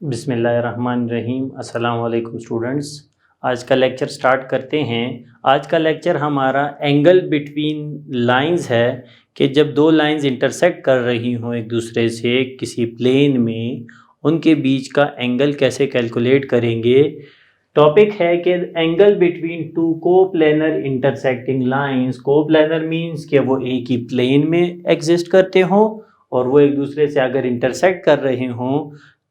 बिस्मिल्लाहिर्रहमानिर्रहीम। अस्सलाम वालेकुम स्टूडेंट्स। आज का लेक्चर स्टार्ट करते हैं। आज का लेक्चर हमारा एंगल बिटवीन लाइंस है कि जब दो लाइंस इंटरसेक्ट कर रही हों एक दूसरे से किसी प्लेन में, उनके बीच का एंगल कैसे कैलकुलेट करेंगे। टॉपिक है कि angle between two coplanar intersecting lines. Coplanar means कि वो एक ही प्लेन में एग्जिस्ट करते हों और वो एक दूसरे से अगर इंटरसेक्ट कर रहे हों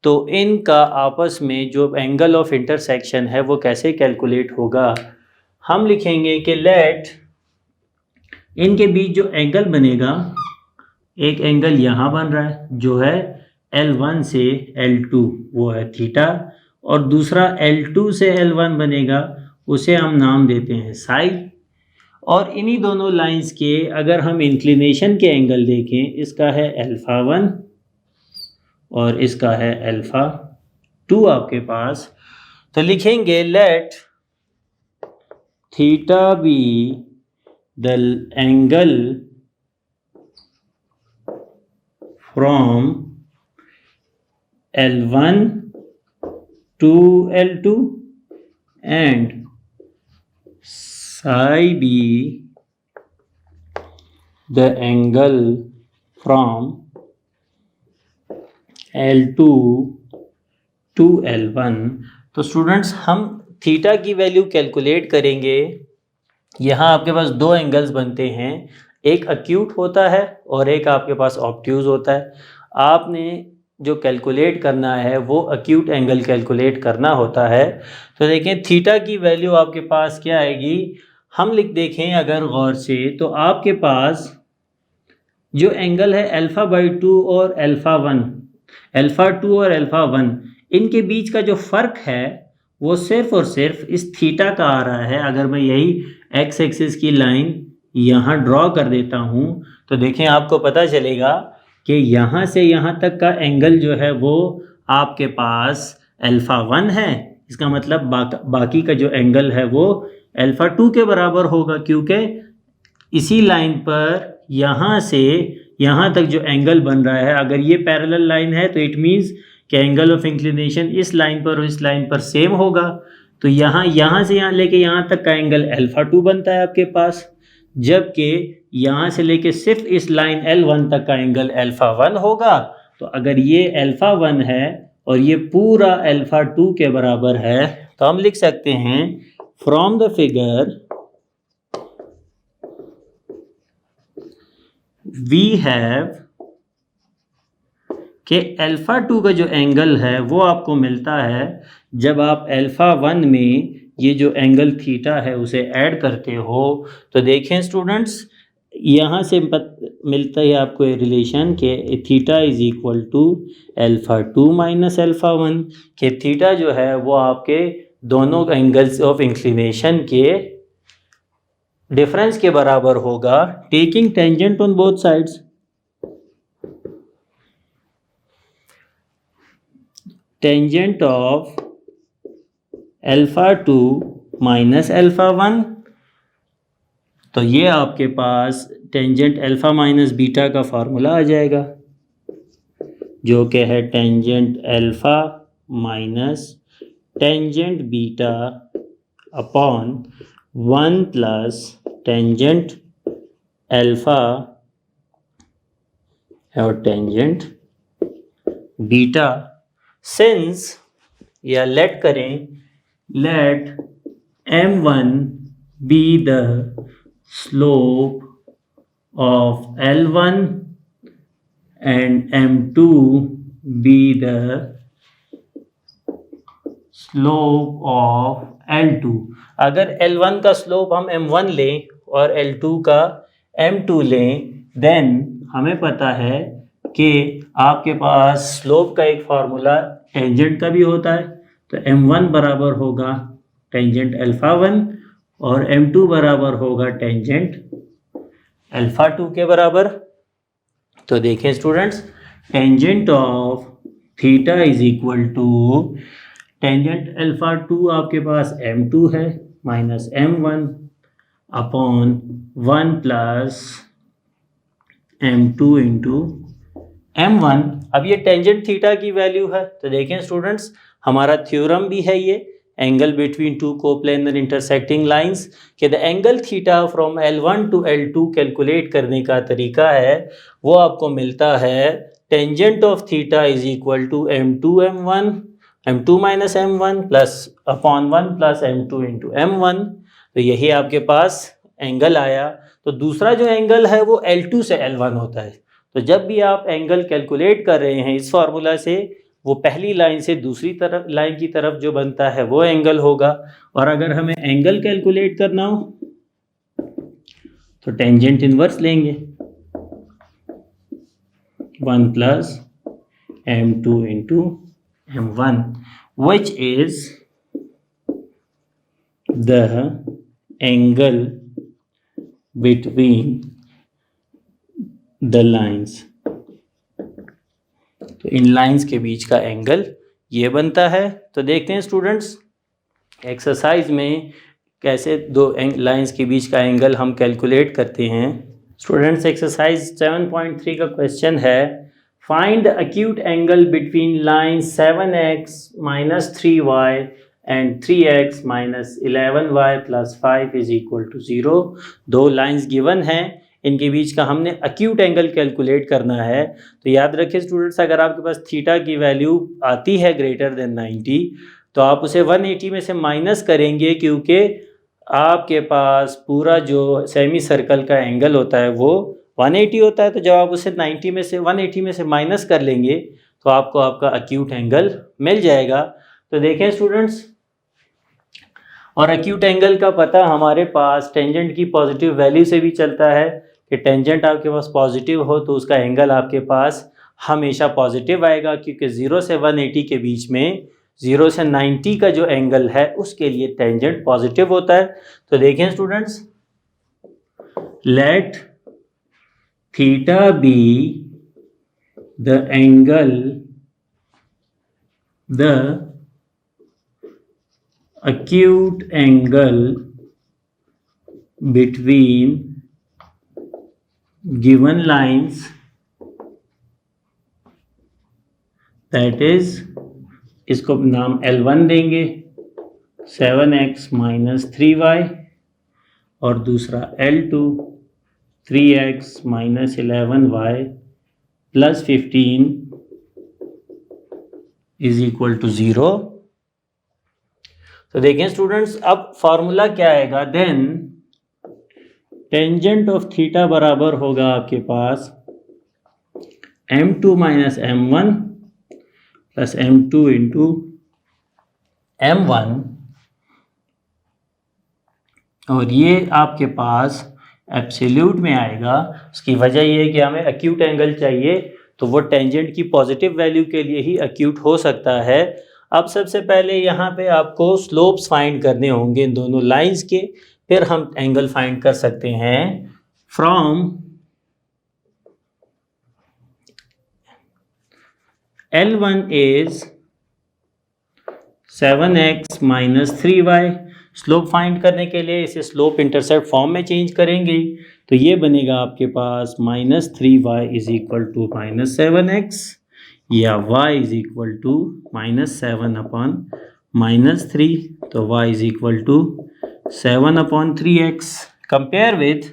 तो इनका आपस में जो एंगल ऑफ इंटरसेक्शन है वो कैसे कैलकुलेट होगा। हम लिखेंगे कि लेट इनके बीच जो एंगल बनेगा, एक एंगल यहाँ बन रहा है जो है L1 से L2, वो है थीटा, और दूसरा L2 से L1 बनेगा, उसे हम नाम देते हैं साई। और इन्हीं दोनों लाइंस के अगर हम इंक्लिनेशन के एंगल देखें, इसका है α1 और इसका है α2 आपके पास, तो लिखेंगे late theta be the angle from L1 to L2 and psi b the angle from L2 to L1। तो स्टूडेंट्स हम थीटा की वैल्यू कैलकुलेट करेंगे। यहाँ आपके पास दो एंगल्स बनते हैं, एक एक्यूट होता है और एक आपके पास ऑब्ट्यूज होता है। आपने जो कैलकुलेट करना है वो एक्यूट एंगल कैलकुलेट करना होता है। तो देखें थीटा की वैल्यू आपके पास क्या आएगी। हम देखें अगर गौर से, तो आपके पास जो एंगल है α/2 और α2 और α1, इनके बीच का जो फ़र्क है वो सिर्फ और सिर्फ इस थीटा का आ रहा है। अगर मैं यही एक्स एक्सिस की लाइन यहाँ ड्रॉ कर देता हूँ तो देखें आपको पता चलेगा कि यहाँ से यहाँ तक का एंगल जो है वो आपके पास α1 है। इसका मतलब बाकी का जो एंगल है वो α2 के बराबर होगा, क्योंकि इसी लाइन पर यहाँ से यहाँ तक जो एंगल बन रहा है, अगर ये पैरेलल लाइन है तो इट मीन्स कि एंगल ऑफ इंक्लिनेशन इस लाइन पर और इस लाइन पर सेम होगा। तो यहाँ से यहाँ लेके यहाँ तक का एंगल α2 बनता है आपके पास, जबकि यहाँ से लेके सिर्फ इस लाइन L1 तक का एंगल α1 होगा। तो अगर ये α1 है और ये पूरा α2 के बराबर है तो हम लिख सकते हैं from the figure we have कि α2 का जो एंगल है वो आपको मिलता है जब आप α1 में ये जो एंगल थीटा है उसे ऐड करते हो। तो देखें स्टूडेंट्स, यहाँ से मिलता है आपको ये रिलेशन कि theta is equal to α2 minus α1, कि थीटा जो है वो आपके दोनों एंगल्स ऑफ इंक्लिनेशन के डिफरेंस के बराबर होगा, taking tangent on both sides. Tangent of α2 minus α1, तो ये आपके पास टेंजेंट अल्फा माइनस बीटा का फार्मूला आ जाएगा, जो कि है tangent alpha minus tangent beta upon 1 plus tangent alpha और टेंजेंट बीटा। सिंस या लेट करें, let m1 be the slope of L1 and m2 be the slope of L2। अगर L1 का स्लोप हम m1 लें और L2 का m2 लें, देन हमें पता है कि आपके पास स्लोप का एक फार्मूला टेंजेंट का भी होता है। तो m1 बराबर होगा टेंजेंट α1 और m2 बराबर होगा टेंजेंट α2 के बराबर। तो देखें students, tangent of theta is equal to tangent α2 आपके पास m2 है minus m1 upon 1 plus m2 into m1 अब ये टेंजेंट थीटा की वैल्यू है, तो देखें स्टूडेंट्स हमारा थ्योरम भी है ये angle between two coplanar intersecting lines कि the angle theta from L1 to L2 calculate करने का तरीका है वो आपको मिलता है tangent of theta is equal to M2 minus M1 plus upon 1 plus M2 into M1। तो यही आपके पास एंगल आया। तो दूसरा जो एंगल है वो L2 से L1 होता है। तो जब भी आप एंगल कैलकुलेट कर रहे हैं इस फार्मूला से, वो पहली लाइन से दूसरी तरफ लाइन की तरफ जो बनता है वो एंगल होगा। और अगर हमें एंगल कैलकुलेट करना हो तो टेंजेंट इनवर्स लेंगे 1 plus M2 into M1 which is the angle between the lines। तो इन लाइंस के बीच का एंगल ये बनता है। तो देखते हैं स्टूडेंट्स एक्सरसाइज में कैसे दो लाइंस के बीच का एंगल हम कैलकुलेट करते हैं। स्टूडेंट्स एक्सरसाइज 7.3 का क्वेश्चन है find the acute angle between line 7x minus 3y and 3x minus 11y plus 5 is equal to 0। दो लाइंस गिवन हैं, इनके बीच का हमने एक्यूट एंगल कैलकुलेट करना है। तो याद रखिए स्टूडेंट्स अगर आपके पास थीटा की वैल्यू आती है ग्रेटर देन 90 तो आप उसे 180 में से माइनस करेंगे क्योंकि आपके पास पूरा जो सेमी सर्कल का एंगल होता है वो 180 होता है। तो जब आप उसे 180 में से माइनस कर लेंगे तो आपको आपका एक्यूट एंगल मिल जाएगा। तो देखें स्टूडेंट्स और एक्यूट एंगल का पता हमारे पास टेंजेंट की पॉजिटिव वैल्यू से भी चलता है कि टेंजेंट आपके पास पॉजिटिव हो तो उसका एंगल आपके पास हमेशा पॉजिटिव आएगा क्योंकि 0 से 180 के बीच में 0 से 90 का जो एंगल है उसके लिए टेंजेंट पॉजिटिव होता है। तो देखें students let theta be the angle the acute angle between given lines, that is इसको नाम L1 देंगे 7x माइनस 3y और दूसरा L2 3x minus 11y plus 15 is equal to 0। तो देखें स्टूडेंट्स अब फॉर्मूला क्या आएगा देन टेंजेंट ऑफ थीटा बराबर होगा आपके पास M2 minus M1 plus M2 into M1 और ये आपके पास एब्सोल्यूट में आएगा। उसकी वजह ये है कि हमें एक्यूट एंगल चाहिए तो वो टेंजेंट की पॉजिटिव वैल्यू के लिए ही एक्यूट हो सकता है। अब सबसे पहले यहाँ पे आपको स्लोप्स फाइंड करने होंगे इन दोनों लाइंस के, फिर हम एंगल फाइंड कर सकते हैं from L1 is 7x minus 3y। Slope find करने के लिए इसे स्लोप इंटरसेप्ट फॉर्म में चेंज करेंगे तो ये बनेगा आपके पास minus 3y is equal to minus 7x या y is equal to minus 7 upon minus 3। तो y is equal to 7 upon 3x compare with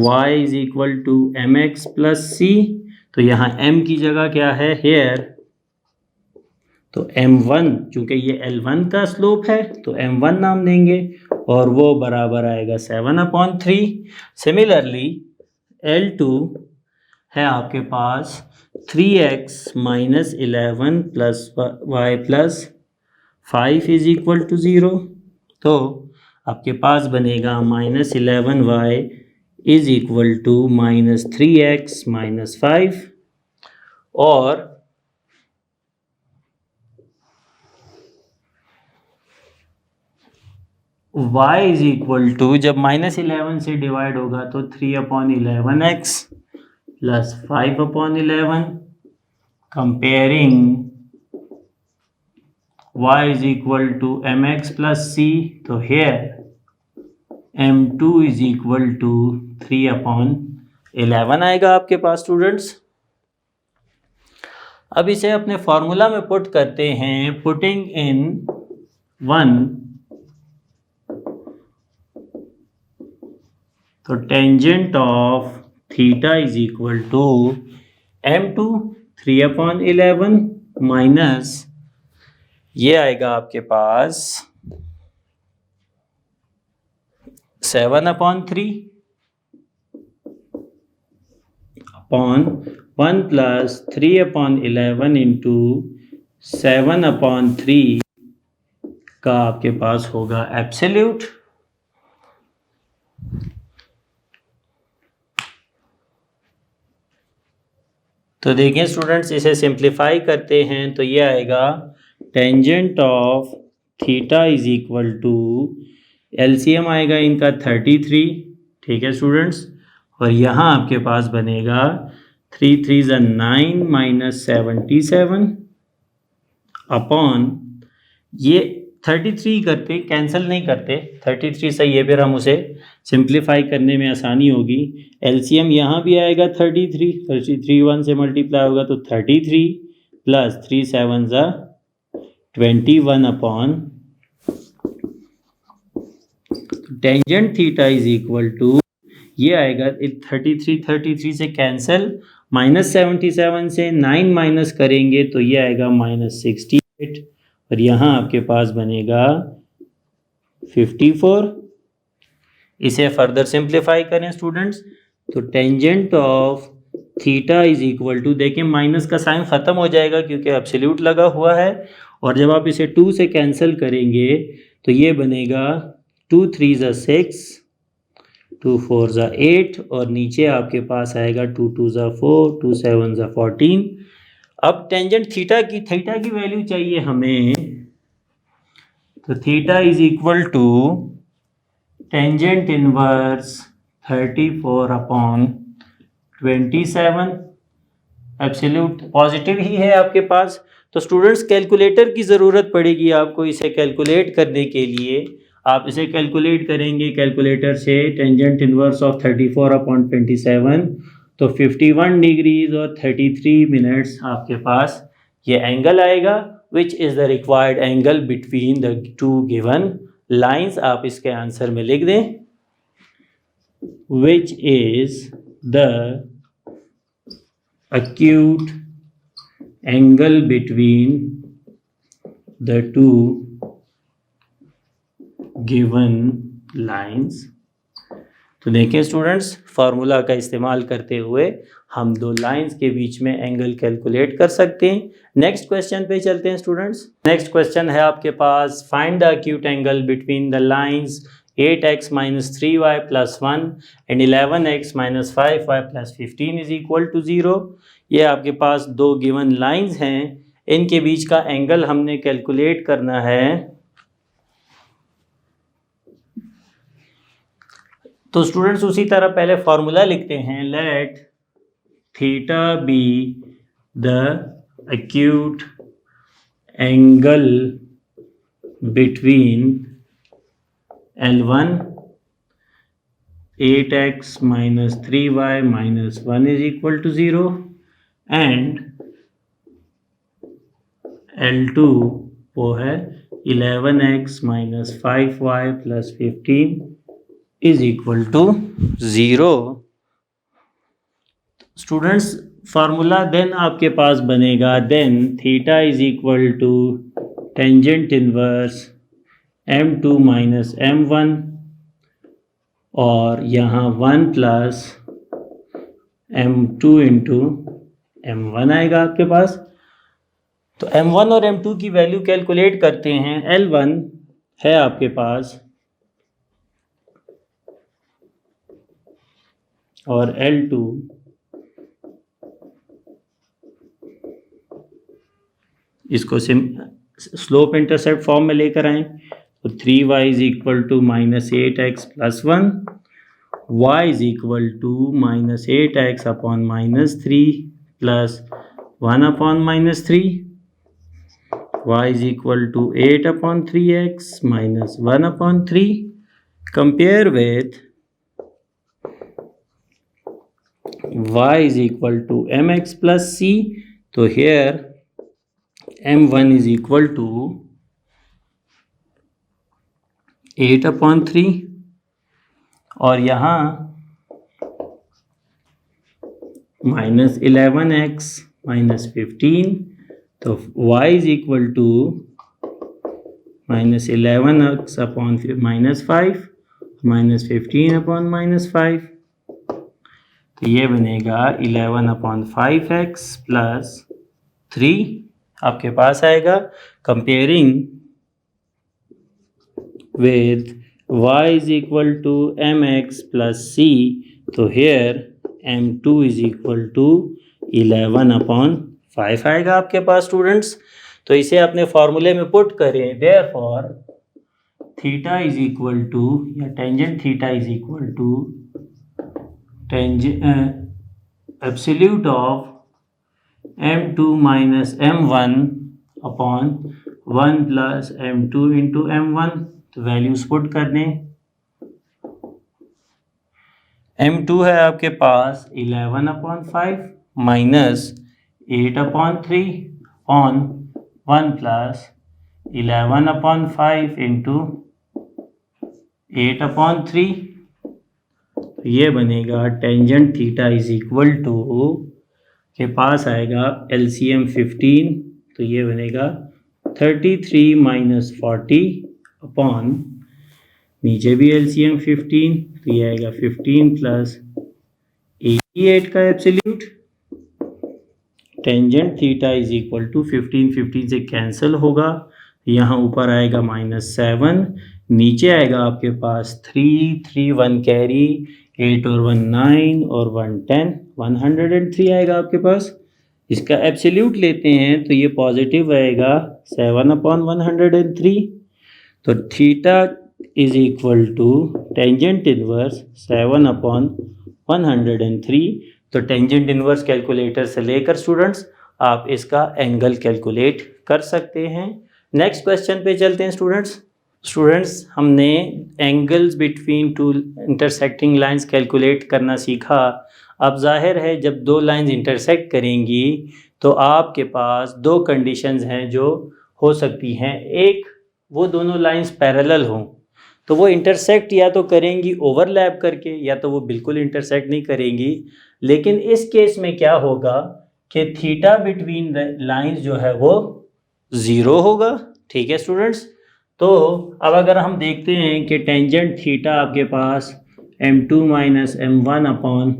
y is equal to mx plus c। तो यहाँ m की जगह क्या है हेयर, तो m1 चूंकि ये L1 का स्लोप है तो m1 नाम देंगे और वो बराबर आएगा 7 अपॉन 3। सिमिलरली L2 है आपके पास 3x minus 11 plus y plus 5 is equal to 0। तो आपके पास बनेगा minus 11y is equal to minus 3x minus 5 और y इज इक्वल टू जब माइनस 11 से डिवाइड होगा तो 3 upon 11x plus 5 upon 11 comparing y is equal to mx plus c। तो here m2 is equal to 3 upon 11 आएगा आपके पास students. अब इसे अपने फॉर्मूला में पुट करते हैं, पुटिंग इन 1, तो tangent of theta is equal to m2 3/11 minus ये आएगा आपके पास 7/3 अपॉन 1 प्लस 3/11 इंटू 7/3 का आपके पास होगा एब्सोल्यूट। तो देखिए स्टूडेंट्स, इसे सिंप्लीफाई करते हैं तो ये आएगा tangent of theta is equal to, LCM आएगा इनका 33, ठीक है स्टूडेंट्स, और यहाँ आपके पास बनेगा 3 3 ज़ा 9 माइनस 77 अपॉन ये 33 करते कैंसिल नहीं करते, 33 सही है, फिर हम उसे सिंप्लीफाई करने में आसानी होगी। एलसीएम यहाँ भी आएगा 33 1 से मल्टीप्लाई होगा तो 33 प्लस 3 7 ज़ा 21 upon tangent theta is equal to ये आएगा 33 से कैंसिल, माइनस 77 से 9 माइनस करेंगे तो ये आएगा माइनस 68 और यहाँ आपके पास बनेगा 54। इसे फर्दर सिंप्लीफाई करें स्टूडेंट्स तो tangent of theta is equal to, देखिए माइनस का साइन ख़त्म हो जाएगा क्योंकि एब्सोल्यूट लगा हुआ है, और जब आप इसे 2 से कैंसिल करेंगे तो ये बनेगा 2 3 ज़ा 6 2 4 ज़ा 8 और नीचे आपके पास आएगा 2 2 ज़ा 4 2 7 ज़ा 14। अब टेंजेंट थीटा की वैल्यू चाहिए हमें, तो theta is equal to tangent inverse 34/27, absolute positive ही है आपके पास। तो स्टूडेंट्स कैलकुलेटर की ज़रूरत पड़ेगी आपको इसे कैलकुलेट करने के लिए। आप इसे कैलकुलेट करेंगे कैलकुलेटर से, टेंजेंट इनवर्स ऑफ 34/27 तो 51 डिग्रीज और 33 मिनट्स आपके पास ये एंगल आएगा, which is the required angle between the two given lines. आप इसके आंसर में लिख दें, which is the acute angle between the two given lines। तो देखिए स्टूडेंट्स, फार्मूला का इस्तेमाल करते हुए हम दो लाइंस के बीच में एंगल कैलकुलेट कर सकते हैं। नेक्स्ट क्वेश्चन पे चलते हैं स्टूडेंट्स। नेक्स्ट क्वेश्चन है आपके पास, find the acute angle between the lines 8x minus 3y plus 1 and 11x minus 5y plus 15 is equal to 0। ये आपके पास दो गिवन लाइंस हैं, इनके बीच का एंगल हमने कैलकुलेट करना है। तो स्टूडेंट्स उसी तरह पहले फॉर्मूला लिखते हैं, let theta be the acute angle between L1 8x minus 3y minus 1 is equal to 0 and L2 वो है 11x minus 5y plus 15 is equal to 0। Students formula then आपके पास बनेगा, then theta is equal to tangent inverse m2 minus m1 और यहाँ 1 plus m2 into m1 आएगा आपके पास। तो m1 और m2 की वैल्यू कैलकुलेट करते हैं। L1 है आपके पास और L2 इसको स्लोप इंटरसेप्ट फॉर्म में लेकर आए तो 3y is equal to minus 8x plus 1, y is equal to minus 8x upon minus 3 plus 1 upon minus 3, y is equal to 8 upon 3x minus 1 upon 3 compare with y is equal to mx plus c. तो here m1 is equal to 8/3 और यहाँ -11x -15, तो y is equal to -11x upon -5 -15/-5, तो ये बनेगा 11/5x plus 3 आपके पास आएगा। Comparing with y is equal to mx plus c, तो here m2 is equal to 11/5 आएगा आपके पास स्टूडेंट्स। तो इसे अपने फॉर्मूले में पुट करें, therefore theta is equal to या tangent theta is equal to absolute of m2 minus m1 upon 1 plus m2 into m1। तो वैल्यूज पुट कर दें। m2 है आपके पास 11/5 माइनस 8/3 ऑन 1 प्लस 11/5 इंटू 8/3। तो ये बनेगा tangent theta is equal to के पास आएगा LCM 15, तो ये बनेगा 33 माइनस 40 अपॉन नीचे भी LCM 15, तो ये आएगा 15 प्लस 88 का absolute. Tangent theta is equal to 15 से कैंसिल होगा, यहाँ ऊपर आएगा -7, नीचे आएगा आपके पास 3 1 कैरी, 8 और 1 9 और 1 10, 103 आएगा आपके पास। इसका एब्सोल्यूट लेते हैं तो ये पॉजिटिव आएगा 7/103। तो theta is equal to tangent inverse 7/103। तो टेंजेंट इनवर्स कैलकुलेटर से लेकर स्टूडेंट्स आप इसका एंगल कैलकुलेट कर सकते हैं। नेक्स्ट क्वेश्चन पे चलते हैं स्टूडेंट्स हमने angles between two intersecting lines calculate करना सीखा। अब जाहिर है जब दो लाइंस इंटरसेक्ट करेंगी तो आपके पास दो कंडीशंस हैं जो हो सकती हैं। एक, वो दोनों लाइंस पैरेलल हों तो वो इंटरसेक्ट या तो करेंगी ओवरलैप करके या तो वो बिल्कुल इंटरसेक्ट नहीं करेंगी। लेकिन इस केस में क्या होगा कि थीटा बिटवीन लाइंस जो है वो 0 होगा। ठीक है स्टूडेंट्स, तो अब अगर हम देखते हैं कि टेंजेंट थीटा आपके पास m2 minus m1 upon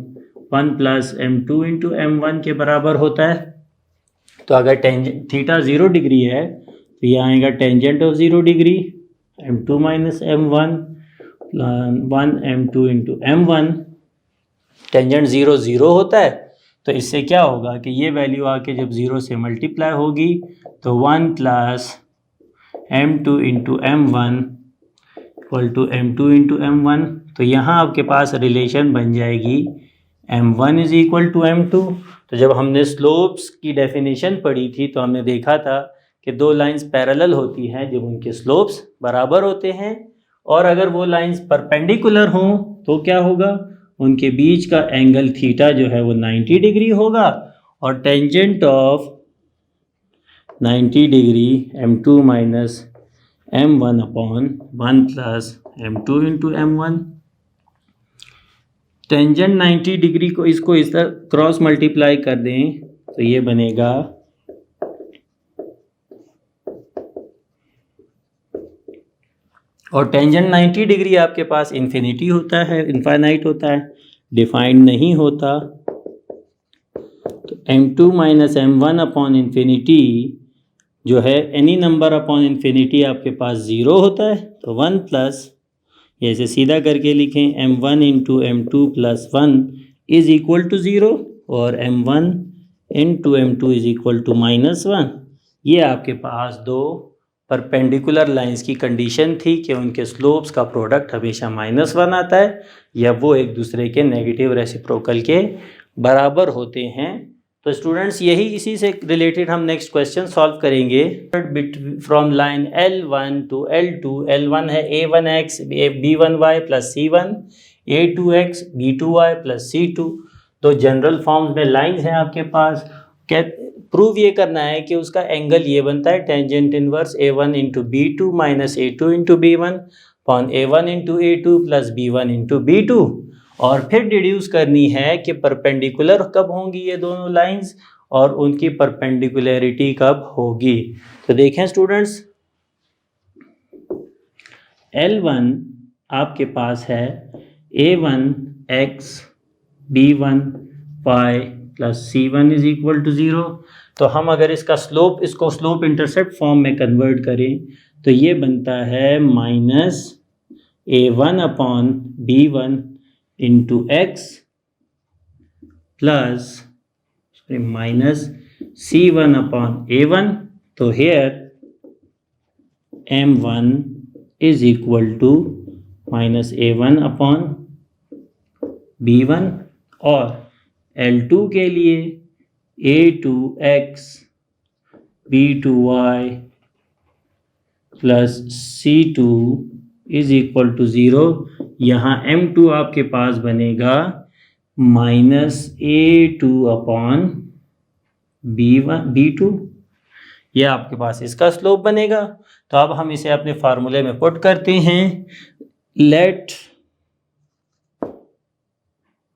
1 plus m2 into m1 के बराबर होता है। तो अगर टेंजेंट थीटा 0 डिग्री है तो ये आएगा tangent of 0 degree m2 minus m1 1 m2 into m1। Tangent 0 0 होता है तो इससे क्या होगा कि ये वैल्यू आके जब 0 से मल्टीप्लाई होगी तो 1 plus m2 into m1 equal to m2 into m1। तो यहाँ आपके पास रिलेशन बन जाएगी m1 is equal to m2। तो जब हमने स्लोप्स की डेफिनेशन पढ़ी थी तो हमने देखा था कि दो लाइंस पैरेलल होती हैं जब उनके स्लोप्स बराबर होते हैं, और अगर वो लाइंस परपेंडिकुलर हों तो क्या होगा, उनके बीच का एंगल थीटा जो है वो 90 डिग्री होगा। और tangent of 90 degree m2 minus m1 upon 1 plus m2 into m1। Tangent 90 degree को इसको इस तरह क्रॉस मल्टीप्लाई कर दें तो ये बनेगा और टेंजेंट 90 डिग्री आपके पास इन्फिनिटी होता है, इनफाइनाइट होता है, डिफाइंड नहीं होता। तो m2 minus m1 upon infinity जो है एनी नंबर अपॉन इन्फिनिटी आपके पास 0 होता है। तो 1 प्लस ऐसे सीधा करके लिखें m1 into m2 plus 1 is equal to 0 और m1 into m2 is equal to -1। ये आपके पास दो परपेंडिकुलर लाइंस की कंडीशन थी कि उनके स्लोप्स का प्रोडक्ट हमेशा -1 आता है या वो एक दूसरे के नेगेटिव रेसिप्रोकल के बराबर होते हैं। तो स्टूडेंट्स यही इसी से रिलेटेड हम नेक्स्ट क्वेश्चन सॉल्व करेंगे। From line L1 to L2, L1 है a1x b1y plus c1, a2x b2y plus c2। दो जनरल फॉर्म्स में लाइंस हैं आपके पास, क्या प्रूव ये करना है कि उसका एंगल ये बनता है tangent inverse A1 into B2 minus A2 into B1 upon A1 into A2 plus B1 into B2, और फिर डिड्यूस करनी है कि परपेंडिकुलर कब होंगी ये दोनों लाइंस और उनकी परपेंडिकुलरिटी कब होगी। तो देखें स्टूडेंट्स, L1 आपके पास है A1 x B1 y plus C1 is equal to 0। तो हम अगर इसको स्लोप इंटरसेप्ट फॉर्म में कन्वर्ट करें तो ये बनता है minus A1 upon B1 into x plus minus C1 upon A1। तो here M1 is equal to minus A1 upon B1, और L2 के लिए A2x B2y plus C2 is equal to 0। यहाँ M2 आपके पास बनेगा माइनस A2 अपॉन B2, ये आपके पास इसका स्लोप बनेगा। तो अब हम इसे अपने फार्मूले में पुट करते हैं। Let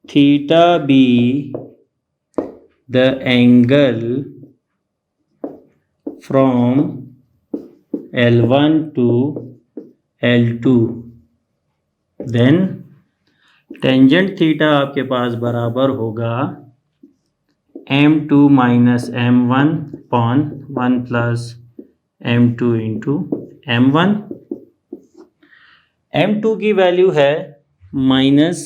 theta be the angle from L1 to L2, then tangent theta आपके पास बराबर होगा M2 minus M1 upon 1 plus M2 into M1। M2 की वैल्यू है minus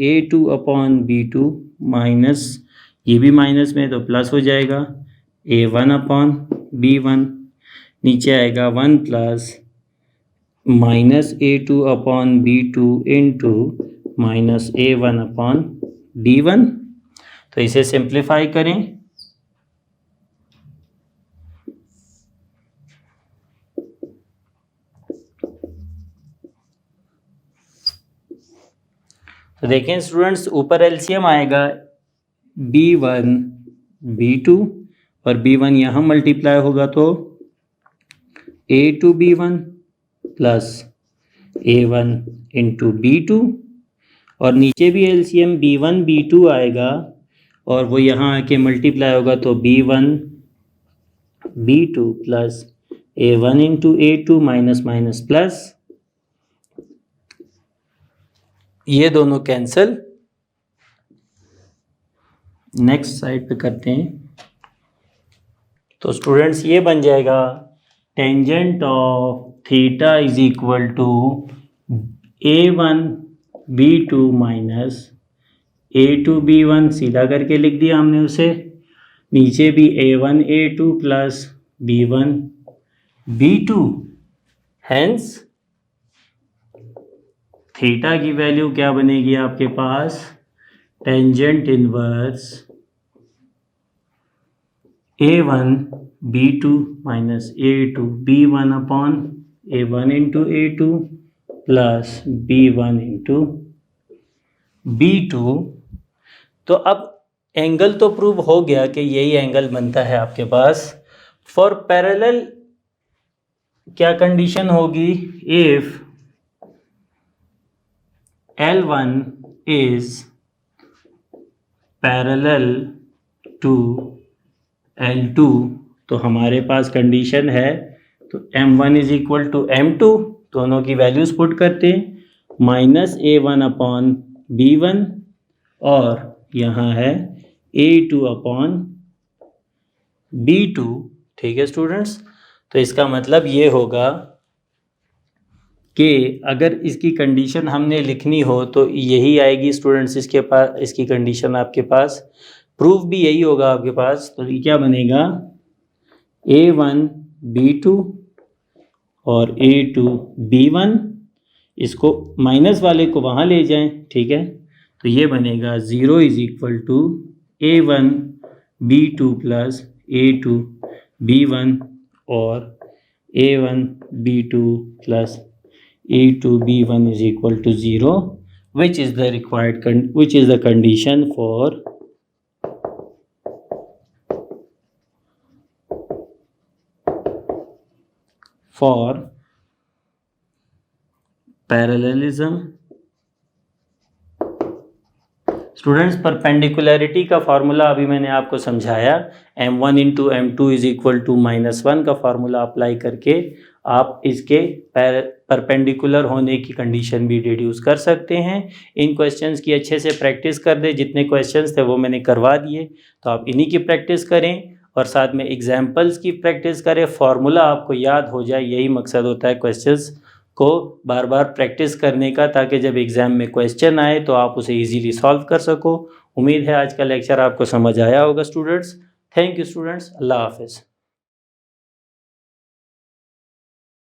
A2 upon B2 minus, ये भी माइनस में तो प्लस हो जाएगा A1 अपॉन B1, नीचे आएगा 1 plus minus A2 upon B2 into minus A1 upon B1। तो इसे सिंप्लीफाई करें तो देखें स्टूडेंट्स, ऊपर एलसीएम आएगा B1 B2 और B1 यहाँ मल्टीप्लाई होगा तो A2 B1 plus A1 into B2, और नीचे भी एलसीएम B1 B2 आएगा और वो यहाँ आके मल्टीप्लाई होगा तो B1 B2 plus A1 into A2 minus minus plus, ये दोनों कैंसिल। नेक्स्ट साइड पे करते हैं। तो स्टूडेंट्स ये बन जाएगा tangent of theta is equal to A1 B2 minus A2 B1, सीधा करके लिख दिया हमने उसे। नीचे भी A1 A2 plus B1 B2, hence theta की वैल्यू क्या बनेगी आपके पास, tangent inverse A1 B2 minus A2 B1 upon A1 into A2 plus B1 into B2। तो अब एंगल तो प्रूव हो गया कि यही एंगल बनता है आपके पास। फॉर पैरेलल क्या कंडीशन होगी, if L1 is parallel to L2, तो हमारे पास कंडीशन है तो M1 is equal to M2, दोनों की वैल्यूज पुट करते हैं माइनस A1 अपॉन B1 और यहाँ है A2 अपॉन B2। ठीक है स्टूडेंट्स, तो इसका मतलब ये होगा कि अगर इसकी कंडीशन हमने लिखनी हो तो यही आएगी स्टूडेंट्स, इसके पास इसकी कंडीशन आपके पास प्रूफ भी यही होगा आपके पास। तो ये क्या बनेगा, A1 B2 और A2 B1, इसको माइनस वाले को वहाँ ले जाएं, ठीक है। तो ये बनेगा 0 is equal to A1 B2 plus A2 B1 और A1 B2 plus A2 B1 is equal to 0, which is the condition for for parallelism. Students, perpendicularity का फार्मूला अभी मैंने आपको समझाया, m1 into m2 is equal to -1 का formula apply करके आप इसके परपेंडिकुलर होने की कंडीशन भी डिड्यूस कर सकते हैं। इन क्वेश्चंस की अच्छे से प्रैक्टिस कर दें, जितने क्वेश्चंस थे वो मैंने करवा दिए, तो आप इन्हीं की प्रैक्टिस करें और साथ में एग्जाम्पल्स की प्रैक्टिस करें, फार्मूला आपको याद हो जाए। यही मकसद होता है क्वेश्चंस को बार बार प्रैक्टिस करने का, ताकि जब एग्ज़ाम में क्वेश्चन आए तो आप उसे इजीली सॉल्व कर सको। उम्मीद है आज का लेक्चर आपको समझ आया होगा स्टूडेंट्स। थैंक यू स्टूडेंट्स, अल्लाह हाफिज़।